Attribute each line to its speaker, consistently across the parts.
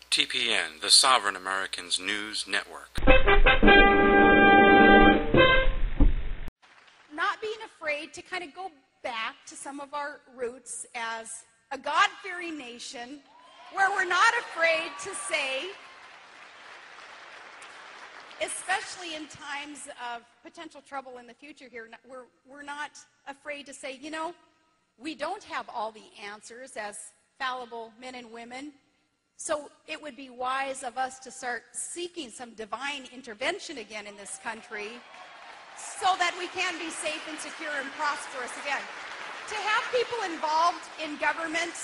Speaker 1: TPN, the Sovereign Americans News Network.
Speaker 2: Not being afraid to kind of go back to some of our roots as a God-fearing nation where we're not afraid to say, especially in times of potential trouble in the future here, we're not afraid to say, you know, we don't have all the answers as fallible men and women, so it would be wise of us to start seeking some divine intervention again in this country so that we can be safe and secure and prosperous again. To have people involved in government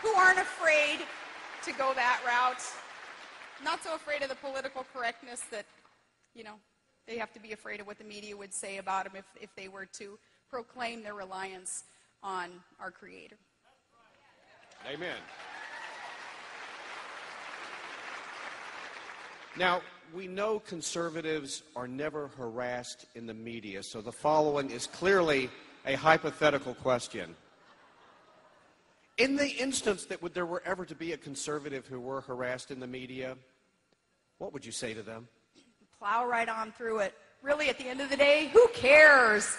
Speaker 2: who aren't afraid to go that route, not so afraid of the political correctness that, you know, they have to be afraid of what the media would say about them if they were to proclaim their reliance on our Creator.
Speaker 3: Amen. Now, we know conservatives are never harassed in the media, so the following is clearly a hypothetical question. In the instance that there were ever to be a conservative who were harassed in the media, what would you say to them?
Speaker 2: Plow right on through it. Really, at the end of the day, who cares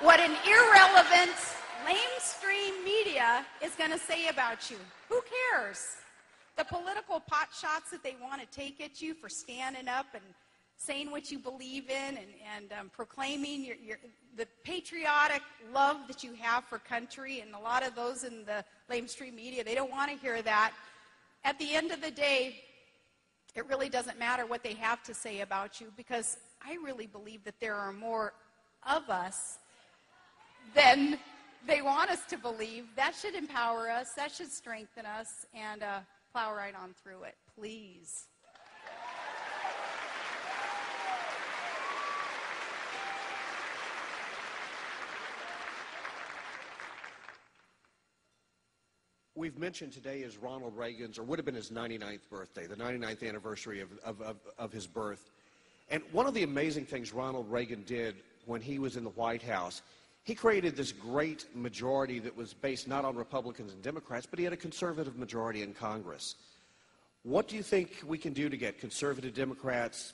Speaker 2: what an irrelevant, lamestream media is going to say about you? Who cares? The political pot shots that they want to take at you for standing up and saying what you believe in and proclaiming the patriotic love that you have for country, and a lot of those in the lamestream media, they don't want to hear that. At the end of the day, it really doesn't matter what they have to say about you, because I really believe that there are more of us than they want us to believe. That should empower us. That should strengthen us. And plow right on through it, please.
Speaker 3: We've mentioned today is Ronald Reagan's, or would have been his 99th birthday, the 99th anniversary of his birth. And one of the amazing things Ronald Reagan did when he was in the White House, he created this great majority that was based not on Republicans and Democrats, but he had a conservative majority in Congress. What do you think we can do to get conservative Democrats,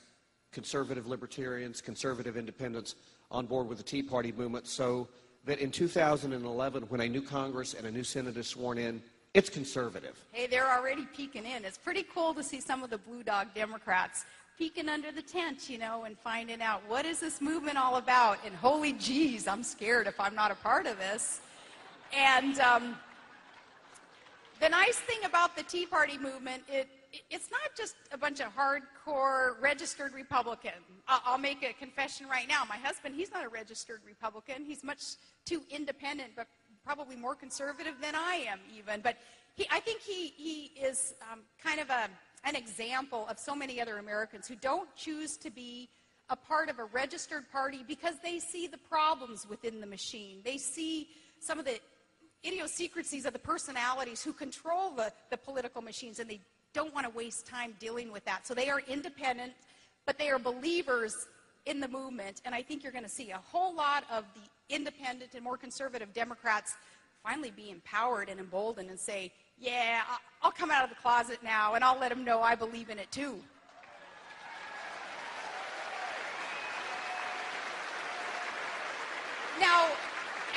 Speaker 3: conservative libertarians, conservative independents on board with the Tea Party movement so that in 2011, when a new Congress and a new Senate is sworn in, it's conservative?
Speaker 2: Hey, they're already peeking in. It's pretty cool to see some of the blue dog Democrats peeking under the tent, you know, and finding out what is this movement all about. And holy geez, I'm scared if I'm not a part of this. And the nice thing about the Tea Party movement, it's not just a bunch of hardcore registered Republican. I'll make a confession right now. My husband, he's not a registered Republican. He's much too independent, but probably more conservative than I am even. But I think he is kind of an example of so many other Americans who don't choose to be a part of a registered party because they see the problems within the machine. They see some of the idiosyncrasies of the personalities who control the political machines, and they don't want to waste time dealing with that. So they are independent, but they are believers in the movement. And I think you're going to see a whole lot of the independent and more conservative Democrats finally be empowered and emboldened and say, yeah, I'll come out of the closet now and I'll let them know I believe in it too. Now,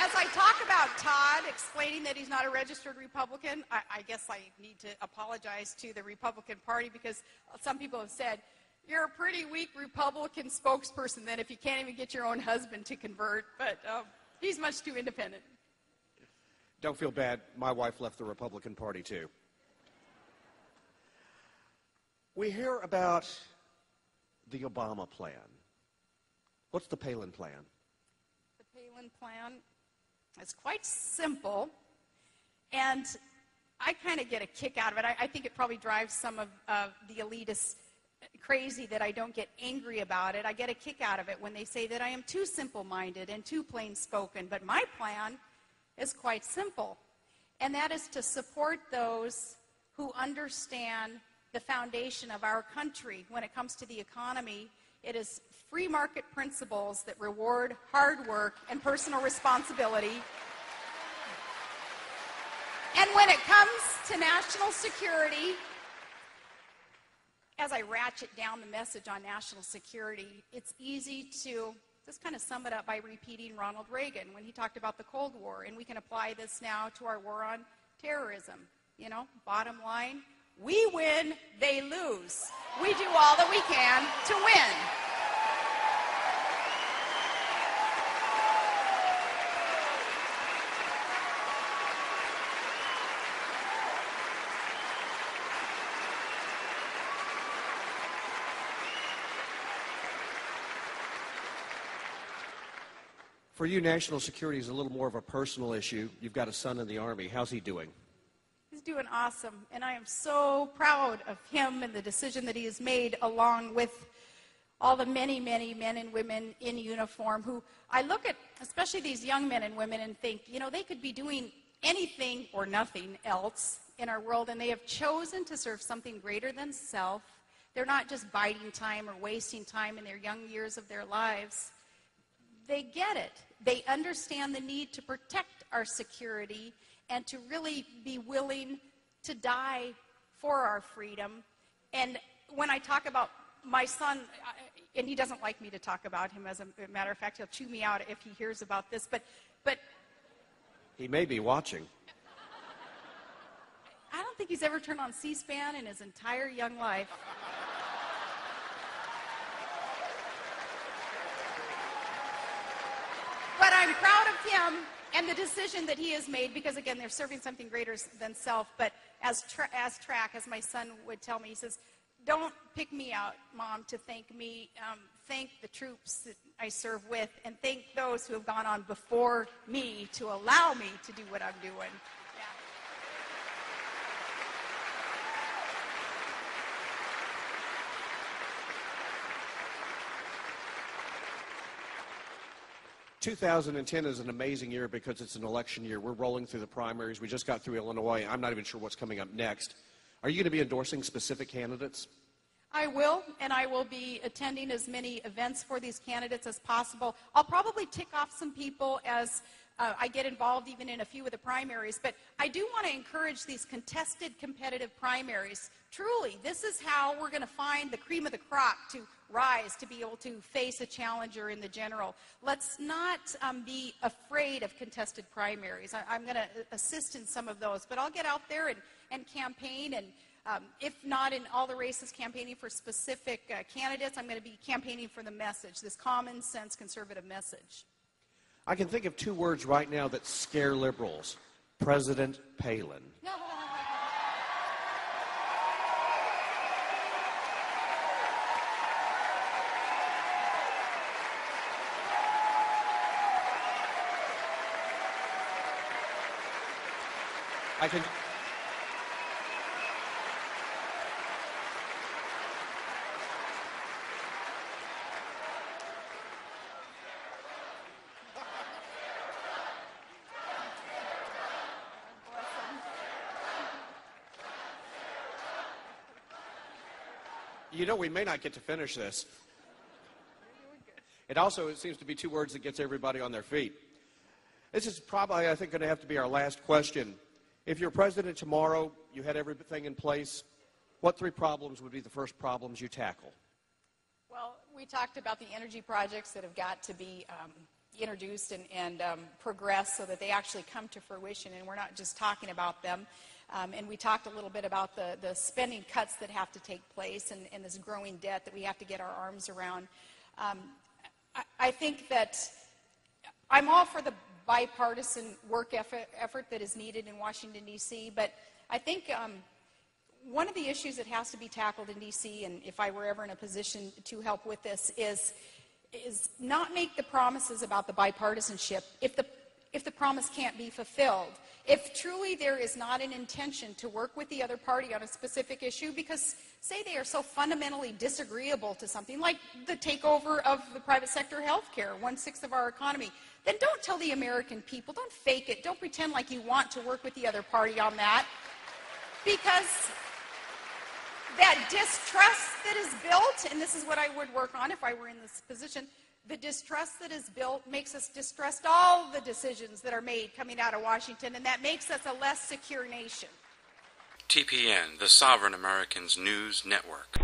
Speaker 2: as I talk about Todd explaining that he's not a registered Republican, I guess I need to apologize to the Republican Party, because some people have said, you're a pretty weak Republican spokesperson then if you can't even get your own husband to convert, but he's much too independent.
Speaker 3: Don't feel bad. My wife left the Republican Party too. We hear about the Obama plan. What's the Palin plan?
Speaker 2: The Palin plan is quite simple, and I kind of get a kick out of it. I think it probably drives some of the elitists crazy that I don't get angry about it. I get a kick out of it when they say that I am too simple-minded and too plain-spoken. But my plan is quite simple, and that is to support those who understand the foundation of our country. When it comes to the economy, it is free market principles that reward hard work and personal responsibility. And when it comes to national security, as I ratchet down the message on national security, it's easy to just kind of sum it up by repeating Ronald Reagan when he talked about the Cold War, and we can apply this now to our war on terrorism. You know, bottom line, we win, they lose. We do all that we can to win.
Speaker 3: For you, national security is a little more of a personal issue. You've got a son in the Army. How's he doing?
Speaker 2: He's doing awesome, and I am so proud of him and the decision that he has made, along with all the many, many men and women in uniform who I look at, especially these young men and women, and think, you know, they could be doing anything or nothing else in our world, and they have chosen to serve something greater than self. They're not just biding time or wasting time in their young years of their lives. They get it. They understand the need to protect our security and to really be willing to die for our freedom. And when I talk about my son, and he doesn't like me to talk about him, as a matter of fact, he'll chew me out if he hears about this, but
Speaker 3: he may be watching.
Speaker 2: I don't think he's ever turned on C-SPAN in his entire young life. But I'm proud of him and the decision that he has made, because, again, they're serving something greater than self. But as my son would tell me, he says, don't pick me out, Mom, to thank me. Thank the troops that I serve with, and thank those who have gone on before me to allow me to do what I'm doing.
Speaker 3: 2010 is an amazing year because it's an election year. We're rolling through the primaries. We just got through Illinois. I'm not even sure what's coming up next. Are you going to be endorsing specific candidates?
Speaker 2: I will, and I will be attending as many events for these candidates as possible. I'll probably tick off some people as I get involved even in a few of the primaries, but I do want to encourage these contested, competitive primaries. Truly, this is how we're going to find the cream of the crop to rise to be able to face a challenger in the general. Let's not be afraid of contested primaries. I'm going to assist in some of those, but I'll get out there and campaign, and if not in all the races campaigning for specific candidates, I'm going to be campaigning for the message, this common sense conservative message.
Speaker 3: I can think of two words right now that scare liberals. President Palin. I can... You know, we may not get to finish this. It seems to be two words that gets everybody on their feet. This is probably, I think, going to have to be our last question. If you're president tomorrow, you had everything in place, what three problems would be the first problems you tackle?
Speaker 2: Well, we talked about the energy projects that have got to be introduced and progress so that they actually come to fruition, and we're not just talking about them. And we talked a little bit about the spending cuts that have to take place and this growing debt that we have to get our arms around. I think that I'm all for the bipartisan work effort that is needed in Washington, D.C., but I think one of the issues that has to be tackled in D.C., and if I were ever in a position to help with this, is not make the promises about the bipartisanship if the promise can't be fulfilled. If truly there is not an intention to work with the other party on a specific issue, because say they are so fundamentally disagreeable to something like the takeover of the private sector health care, 1/6 of our economy, then don't tell the American people, don't fake it, don't pretend like you want to work with the other party on that, because that distrust that is built, and this is what I would work on if I were in this position, the distrust that is built makes us distrust all the decisions that are made coming out of Washington, and that makes us a less secure nation.
Speaker 1: TPN, the Sovereign Americans News Network.